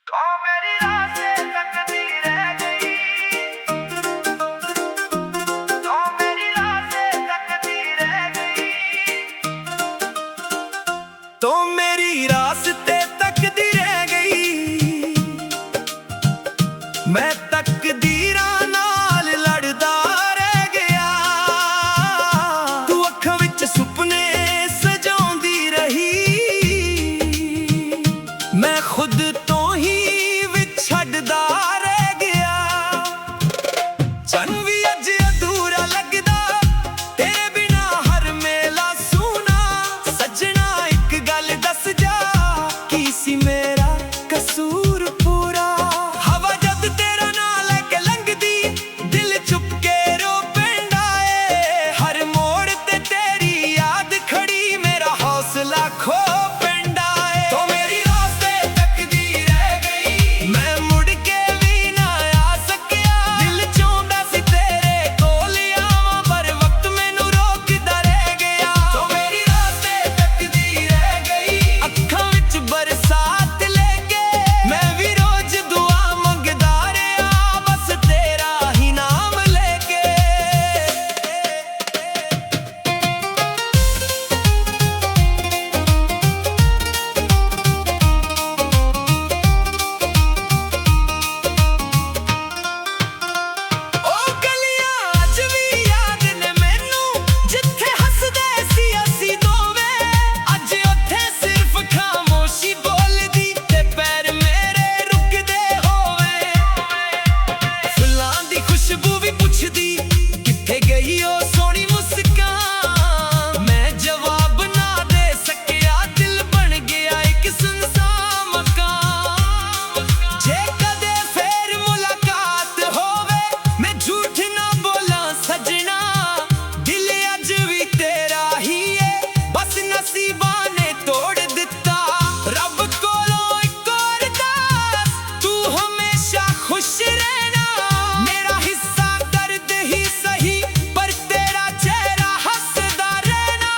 ओ मेरी रातें तकती रह गई। ओ मेरी रातें तकती रह गई। तो मेरी रास्ते तकती रह गई। मैं तकदीरां नाल लड़दा रह गया। तू अखां विच सुपने सजाउंदी रही। मैं खुद तो ही छड्डदा रह गया। चन भी अज अधूरा लगदा तेरे बिना हर मेला सूना। सजना एक गल दस जा की सी मेरा कसूर पूरा। हवा जद तेरा ना लेके लंघदी दिल चुप के रो पैंदा ए। हर मोड़ ते तेरी याद खड़ी मेरा हौसला खो पैंदा ए। तो मेरी रास्ते तकदी रह गई। मैं मुड़ के भी ना आ सकिया। दिल चाहुंदा सी तेरे कोल आवां पर वक्त मैनू रोकदा रह गया। तो मेरी रास्ते तकदी रह गई। अखां विच बरसात लेके मैं भी रोज दुआ मंगदा रहा। बस तेरा ही नाम लेके। ओ गलियां अज भी याद ने मैनू जिथे हसदे सी असी दोवें। अज उत्थे सिर्फ खामोशी बोलदी ते पैर मेरे रुकदे होवे। फुल्लां दी खुशबू भी पुछदी किथे गई ओ सोहनी मुस्कान। मैं जवाब ना दे सकिया दिल बन गया एक सुनसान मकान। जे कदे फेर मुलाकात होवे मैं झूठ ना बोला सजना। दिल अज भी तेरा ही है बस नसीबा ने तोड़ दिता। रब कोलों इक अरदास तू हमेशा खुश रहना। मेरा हिस्सा दर्द ही सही पर तेरा चेहरा हंसदा रहना।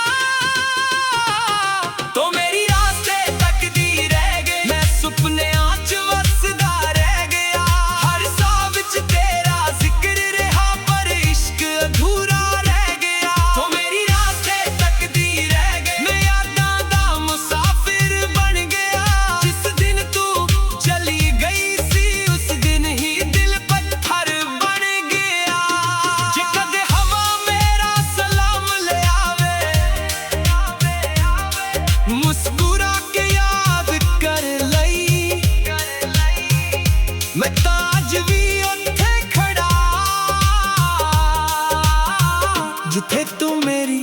तो मेरी रास्ते तकदी रह गई। मैं सुपनियां च वसदा रह गया। हर साह विच तेरा जिक्र रहा पर इश्क अधूरा रह गया। तो मेरी रास्ते तकदी रह गई। मैं यादां दा मुसाफिर बन गया। जिस दिन तू चली गई सी उस दिन ही दिल पत्थर बन गया। जे कदे हवा मेरा सलाम ले आवे मुस्कुरा के याद कर लई। मैं तां अज भी उत्थे खड़ा जिथे तू मेरी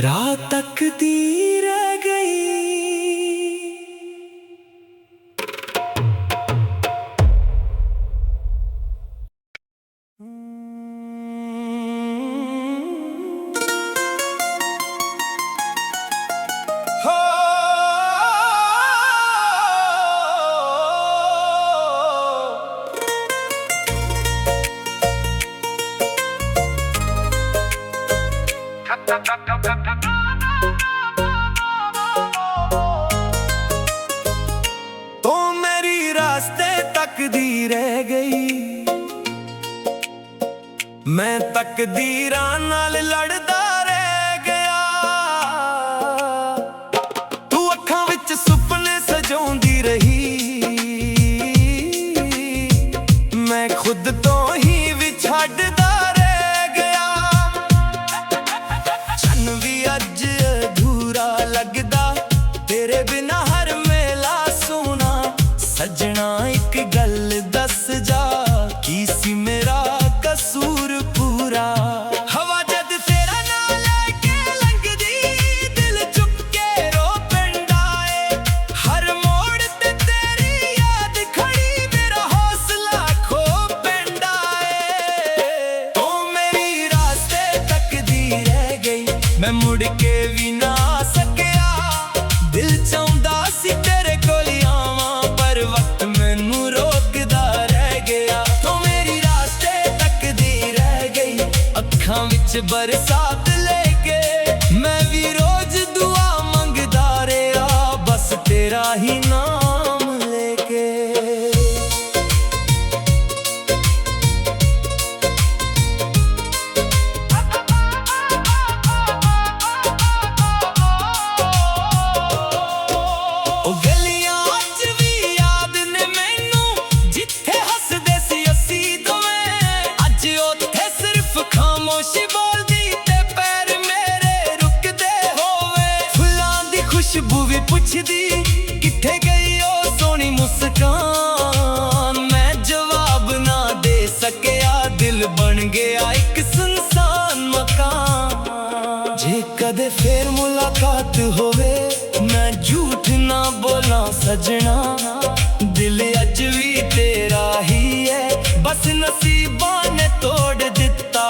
राह तकदी रह गई। हो तो मेरी रास्ते तकदी रह गई। मैं तकदीरां नाल लड़दा रह गया। तू अखां विच सुपने सजाउंदी रही। मैं खुद तो ही भी छड्डदा रह गया। चन भी अज अधूरा लगदा तेरे बिना हर मेला सूना। सजना एक गल दस जा की सी मेरा कसूर पूरा। हवा जद तेरा ना लेके लंघदी दिल चुप के रो पैंदा ए। हर मोड़ ते तेरी याद खड़ी मेरा हौसला खो पैंदा ए। तो मेरी रास्ते तकदी रह गई। मैं मुड़ के भी ना आ सकिया। दिल चाहुंदा सी तेरे कोल आवां पर वक्त मैनू रोकदा रह गया। तो मेरी रास्ते तकदी रह गई। अखां विच बरसात लेके मैं भी रोज दुआ मंगदा रहा। बस तेरा ही नाम लेके। सजना दिल अज भी तेरा ही है, बस नसीबां ने तोड़ दिता।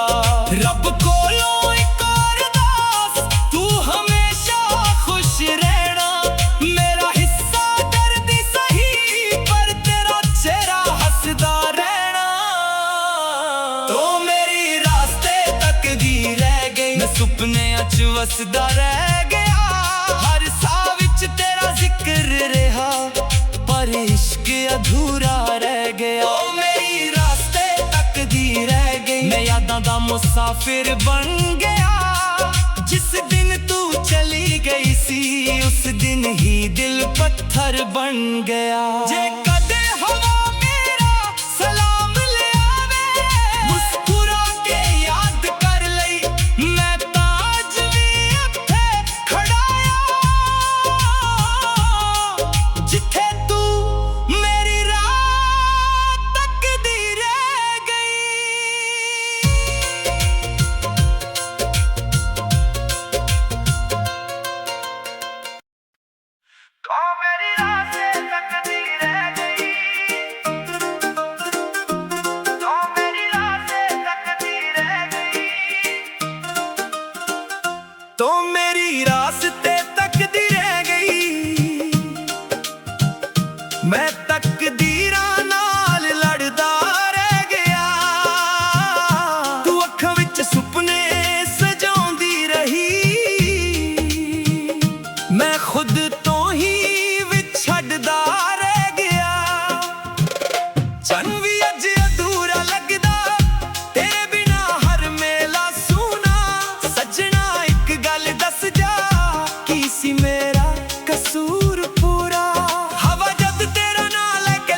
रब कोलों एक अरदास, तू हमेशा खुश रहना। मेरा हिस्सा दर्द सही, पर तेरा चेहरा हंसदा रहना। तो मेरी रास्ते तकदीर रह गई, मैं सुपनियां च वसदा रह गया। हर साह विच तेरा जिक्र रहा, पर इश्क अधूरा रह गया। ओ मेरी रास्ते तकदीर रह गई, मैं यादां दा मुसाफिर बन गया। जिस दिन तू चली गई सी, उस दिन ही दिल पत्थर बन गया। जे कदे हवा मेरा सलाम ले आवे, मुस्कुरा के याद कर लई, मैं ताज भी उत्थे खड़ाया। जिथे तू मेरी रात तकदीर रह गई। तो मेरी रातें तकदीर रह गई। तो मेरी रातें तकदीर रह गई। तो मेरी रास्ते तकदीर रह गई। मैं तकदीरां नाल लड़दा रह गया। तू अखां विच सुपने सजाउंदी रही, मैं खुद तो ही विछड़दा रह गया। चन भी अज अधूरा लगदा, तेरे बिना हर मेला सूना। सजना एक गल दस जा, की सी मेरा कसूर पूरा। हवा जद तेरा नाम लेके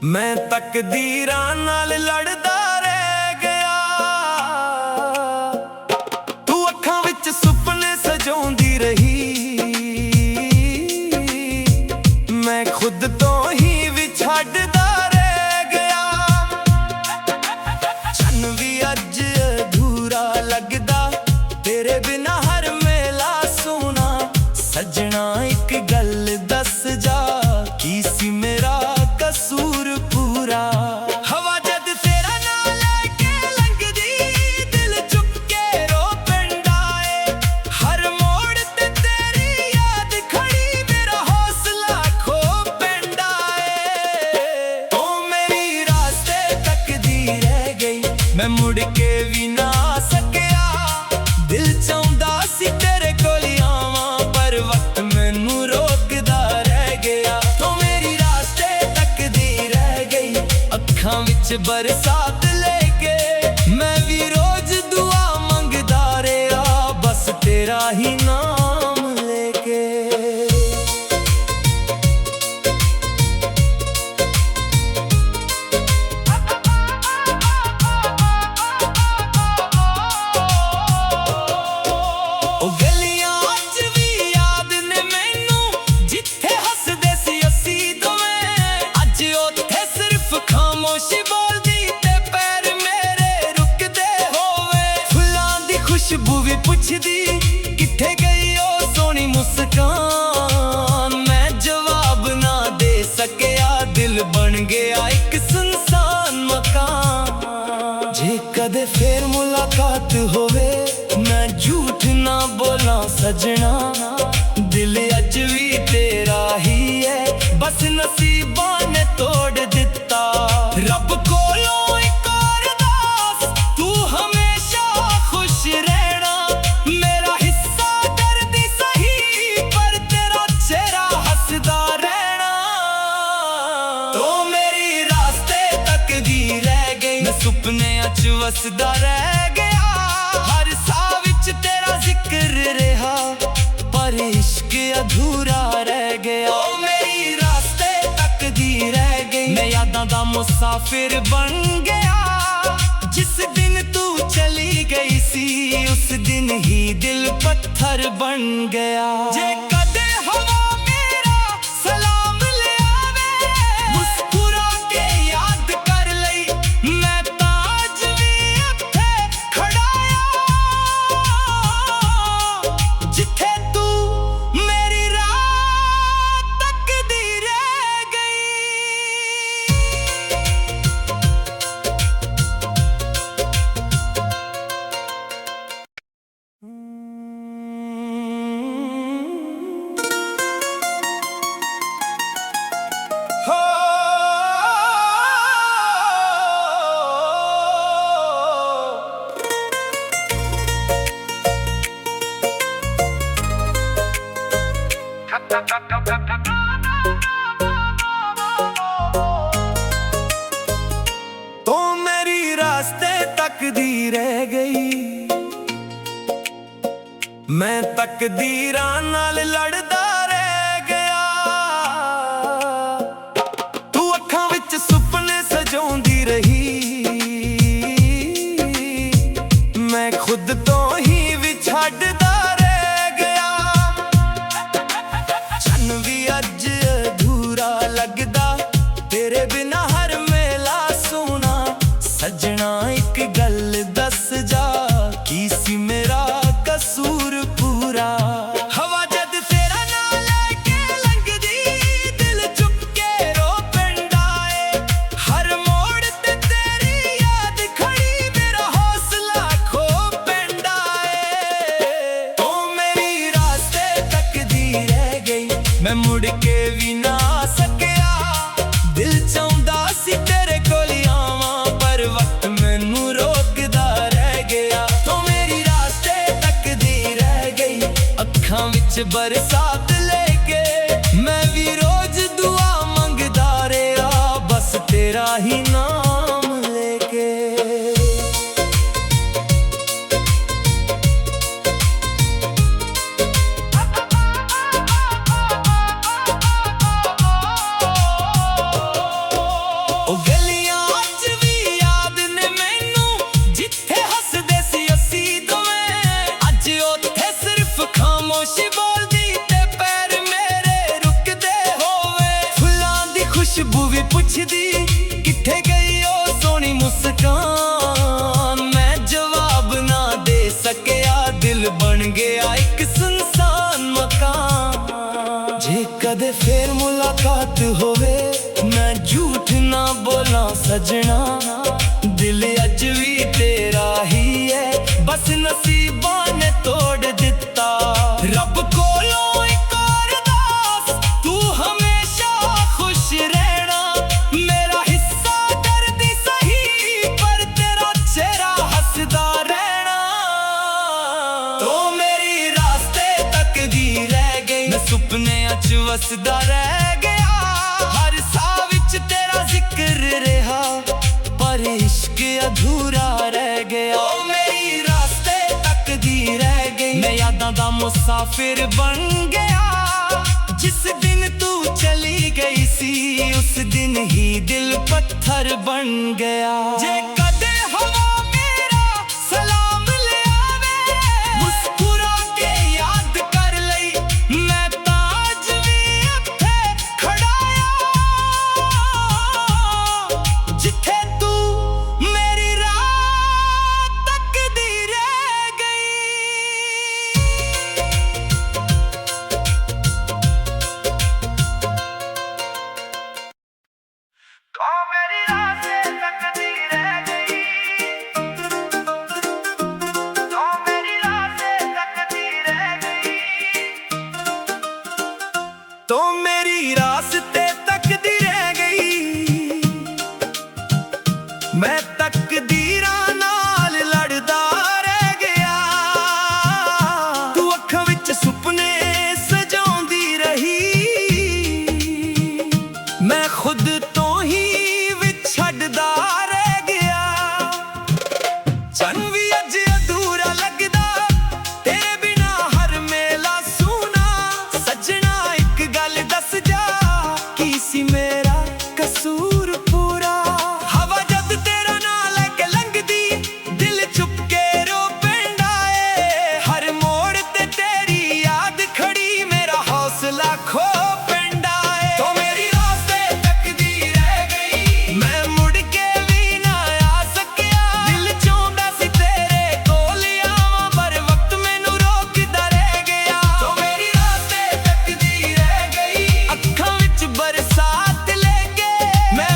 मैं तकदीरां नाल लड़दा रह गया। तू अखां विच सुपने सजाउंदी रही, मैं खुद तो ही विछड़दा रह गया। चन्न भी अज अधूरा लगदा तेरे बिना हर मेला सोना। सजना एक गल दस जा, की सी मेरा कसूर पूरा। हवा जद तेरा नाम लेके लंघदी, दिल चुक के रो पिंडा ए। हर मोड़ ते तेरी याद खड़ी, मेरा हौसला खो पिंडा ए। ओ मेरी रास्ते तकदी रह गई, मैं मुड़ के भी ना सकिया। दिल चाहुंदा सी तेरे कोल आवां, पर वक्त मैनू रोकदा रह गया। तो मेरी रास्ते तकदी रह गई, अखां विच बरसात लेके मैं भी रोज दुआ मंगदा रहा, बस तेरा ही नाम लेके। ओ गलियां अज भी याद ने मैनू, जिथे हसदे सी असी दोवें। अज उत्थे सिर्फ खामोशी बोलदी, ते पैर मेरे रुकदे होवे। फुल्लां दी खुशबू भी पुछदी, किथे गई ओ सोहनी मुस्कान। मैं जवाब ना दे सकिया, दिल बन गया एक सुनसान मकान। जे कदे फेर मुलाकात होवे, मैं झूठ ना बोला सजना। दिल अज भी तेरा ही है, बस नसीबां ने तोड़ दिता। रब कोलों एक अरदास, तू हमेशा खुश रहना। मेरा हिस्सा दर्द सही, पर तेरा चेहरा हसदा रहना। तो मेरी रास्ते तकदी रह गई, मैं सुपनियां च वसदा रह गया। हर साह विच तेरा जिक्र रहा, पर इश्क अधूरा रह गया। ओ मेरी रास्ते तकदी रह गई, मैं यादां दा मुसाफिर बन गया। जिस दिन तू चली गई सी, उस दिन ही दिल पत्थर बन गया। जे कदे हवा मेरा सलाम ले आवे, मुस्कुरा के याद कर लई, मैं ताज भी उत्थे खड़ाया। जिथे तू मेरी रात तकदी रह गई। हो तो मेरी रास्ते तकदी रह गई, मैं तकदीरां नाल लड़दा रह गया। तू अखां विच सुपने सजाउंदी रही, मैं खुद तो ही विछड़दा रह गया। चन्न भी अज अधूरा लगदा तेरे बिना हर मेला सोना। सजना एक गल दस जा, की सी मेरा कसूर पूरा। हवा जद तेरा नाम लेके लंघदी, दिल चुक के रो पिंडा ए। हर मोड़ ते तेरी याद खड़ी, मेरा हौसला खो पिंडा ए। ओ मेरी रास्ते तकदी रह गई, मैं मुड़ के भी ना सकिया। दिल चाहुंदा सी तेरे कोल आवां, पर वक्त मैनू रोकदा रह गया। तो मेरी रास्ते तकदी रह गई, अखां विच बरसात लेके मैं भी रोज दुआ मंगदा रहा, बस तेरा ही नाम लेके। ਖੁਸ਼ਬੂ ਵੀ ਪੁੱਛਦੀ ਕਿੱਥੇ ਗਈ ਉਹ ਸੋਹਣੀ ਮੁਸਕਾਨ। ਮੈਂ ਜਵਾਬ ਨਾ ਦੇ ਸਕਿਆ, ਦਿਲ ਬਣ ਗਿਆ ਇੱਕ ਸੁਨਸਾਨ ਮਕਾਨ। ਜੇ ਕਦੇ ਫੇਰ ਮੁਲਾਕਾਤ ਹੋਵੇ ਮੈਂ ਝੂਠ ਨਾ ਬੋਲਾਂ ਸਜਣਾ, ਦਿਲ ਅੱਜ ਵੀ ਤੇਰਾ ਹੀ ਹੈ, ਬਸ ਨਸੀਬਾਂ ਨੇ ਤੋੜ ਦਿੱਤਾ। ਰੱਬ ਕੋਲੋਂ ਇੱਕ ਅਰਦਾਸ, ਤੂੰ ਹਮੇਸ਼ਾ ਖੁਸ਼ ਰਹਿਣਾ। ਮੇਰਾ ਹਿੱਸਾ ਦਰਦੀ ਸਹੀ, ਪਰ ਤੇਰਾ ਚਿਹਰਾ ਹੱਸਦਾ ਰਹਿਣਾ। ਤੂੰ ਮੇਰੀ ਰਾਸਤੇ ਤੱਕਦੀ ਰਹਿ ਗਈ, ਮੈਂ ਸੁਪਨਿਆਂ 'ਚ ਵਸਦਾ ਰਹਿ ਗਿਆ। ਹਰ ਸਾਹ ਵਿੱਚ ਤੇਰਾ ਜ਼ਿਕਰ ਰਿਹਾ, ਪਰ ਇਸ਼ਕ ਅਧੂਰਾ ਰਹਿ ਗਿਆ। ਓ ਮੇਰੀ ਰਾਸਤੇ ਤੱਕਦੀ ਰਹਿ ਗਈ, ਮੈਂ ਯਾਦਾਂ ਦਾ ਮੁਸਾਫਿਰ ਬਣ ਗਿਆ। ਜਿਸ ਦਿਨ ਤੂੰ ਚਲੀ ਗਈ ਸੀ, ਉਸ ਦਿਨ ਹੀ ਦਿਲ ਪੱਥਰ ਬਣ ਗਿਆ। ਜੇ ਕਦੇ ਹਵਾ ਮੇਰਾ ਸਲਾਮ ਲਿਆਵੇ, ਮੁਸਕਰਾ ਕੇ ਯਾਦ ਕਰ ਲਈ, ਮੈਂ ਤਾਂ ਅੱਜ ਵੀ ਇੱਥੇ ਖੜਾ ਆਂ, ਜਿੱਥੇ ਤੂੰ ਮੇਰੀ ਰਾਹ ਤੱਕਦੀ ਰਹਿ ਗਈ। ਤੂੰ ਮੇਰੀ ਰਾਹ ਤੱਕਦੀ ਰਹਿ ਗਈ, ਤੂੰ ਮੇਰੀ ਰਾਹ ਤੱਕਦੀ ਰਹਿ ਗਈ, ਤੂੰ ਮੇਰੀ ਰਾਸਤੇ ਤੱਕਦੀ ਰਹਿ ਗਈ। ਮੈਂ ਤਕਦੀਰਾਂ ਨਾਲ ਲੜਦਾ ਰਹਿ ਗਿਆ, ਤੂੰ ਅੱਖਾਂ ਵਿੱਚ ਸੁਪਨੇ ਸਜਾਉਂਦੀ ਰਹੀ। ਮੈਂ ਖੁਦ ਤੋਂ ਹੀ ਵਿਛੜਦਾ ਰਹਿ ਗਿਆ। ਚੰਨ ਵੀ ਅੱਜ ਅਧੂਰਾ ਲੱਗਦਾ, ਤੇਰੇ ਬਿਨਾ ਹਰ ਮੇਲਾ ਸੂਨਾ। ਸੱਜਣਾ ਇੱਕ ਗੱਲ ਦੱਸ ਜਾ, ਕੀ ਸੀ ਮੇਰਾ ਕਸੂਰ ਪੂਰਾ? ਹਵਾ ਜਦ ਤੇਰਾ ਨਾਂ ਲੈ ਕੇ ਲੰਘਦੀ, ਦਿਲ ਚੁੱਪ ਕੇ ਰੋ ਪੈਂਦਾ ਏ। ਹਰ ਮੋੜ ਤੇ ਤੇਰੀ ਯਾਦ ਖੜੀ, ਮੇਰਾ ਹੌਸਲਾ ਖੋ ਪੈਂਦਾ ਏ। ਤੂੰ ਮੇਰੀ ਰਾਸਤੇ ਤੱਕਦੀ ਰਹਿ ਗਈ, ਮੈਂ ਮੁੜ ਕੇ ਵੀ ਨਾ ਆ ਸਕਿਆ। ਦਿਲ ਚਾਹੁੰਦਾ ਸੀ ਤੇਰੇ ਕੋਲ ਆਵਾਂ, ਪਰ ਵਕਤ ਮੈਨੂੰ ਰੋਕਦਾ ਰਹਿ ਗਿਆ। ਤੂੰ ਮੇਰੀ ਰਾਸਤੇ ਤੱਕਦੀ ਰਹਿ ਗਈ, ਅੱਖਾਂ ਵਿੱਚ ਬਰਸਾਤ ਲੈ ਕੇ। ਮੈਂ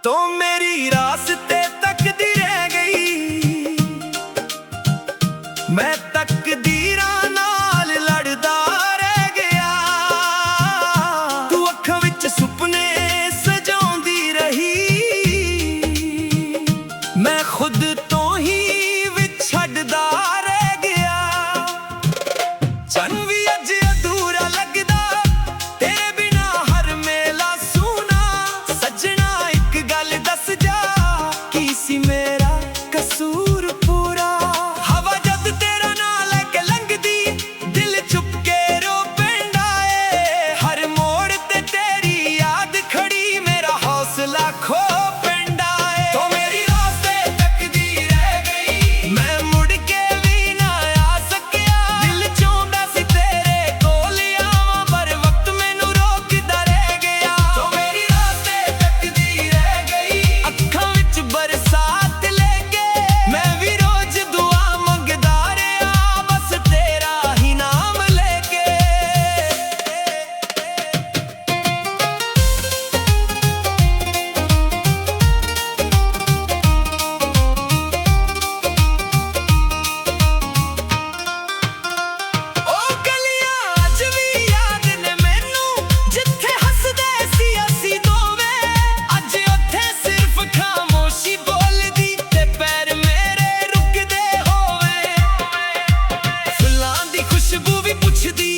तो मेरी रास्ते तकदी रह गई। मैं तकदीरां नाल लड़दा रह गया। तू अखां विच सुपने सजाउंदी रही। मैं खुद तो ही विछड़दा रह गया। चन भी अज अधूरा लगदा तेरे बिना हर मेला सूना। सजना एक गल दस जा की सी मेरा कसूर पूरा। हवा जद तेरा ना लेके लंघदी दिल चुपके रो पैंदा ए। हर मोड़ ते तेरी याद खड़ी मेरा हौसला खो पैंदा ए। तो मेरी रास्ते तकदी रह गई। मैं मुड़ के भी ना आ सकिया। दिल चाहुंदा सी तेरे कोल आवां पर वक्त मैनू रोकदा रह गया। तो मेरी रास्ते तकदी रह गई। अखां विच बरसात लेके मैं भी रोज दुआ मंगदा रहा। बस तेरा ही नाम लेके। ओ गलियां अज भी याद ने मैनू जिथे हसदे सी असीं दोवें। अज उत्थे सिर्फ खामोशी बोलदी ते पैर मेरे रुकदे होवे। फुल्लां दी खुशबू भी पुछदी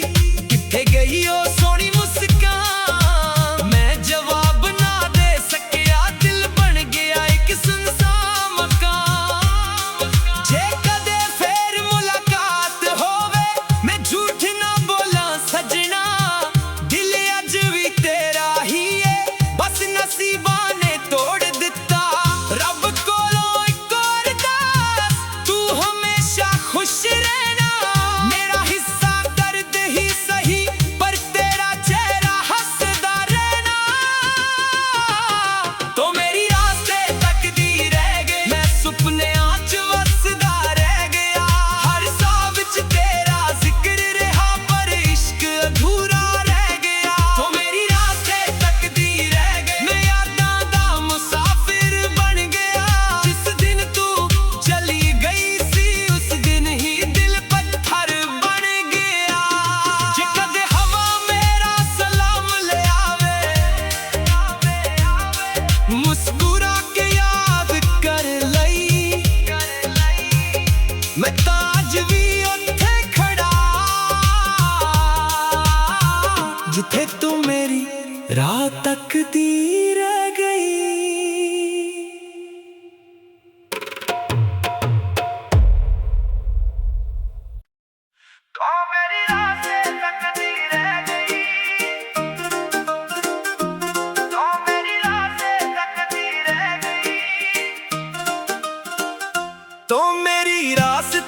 किथे गई ओ सोहनी मुस्कान। मैं जवाब ना दे सकिया दिल बन गया एक सुनसान मकान। जे कदे फेर मुलाकात होवे मैं झूठ ना बोला सजना। दिल अज भी तेरा ही है बस नसीबां ने तोड़ दिता। रब कोलों इक और अरदास तू हमेशा खुश रहना। मेरा हिस्सा दर्द ही सही पर तेरा चेहरा हंसदा रहना। तो मेरी रास्ते तकदी रह गई। मैं सुपनियां च वसदा रह गया। हर साह विच तेरा जिक्र रहा पर इश्क अधूरा रह गया। तो मेरी रास्ते तकदी रह गई। मैं यादां दा मुसाफिर बन गया। जिस दिन तू चली गई सी उस दिन ही दिल पत्थर बन गया। जे कदे हवा मेरा सलाम ले आवे मुस्कुरा के याद कर लई। मैं तां अज भी उत्थे खड़ा जिथे तू मेरी राह तकदी रह गई। तो मेरी रास्ते तकदी रह गई। तो मेरी रास्ते तकदी रह गई। तो मेरी रास्ते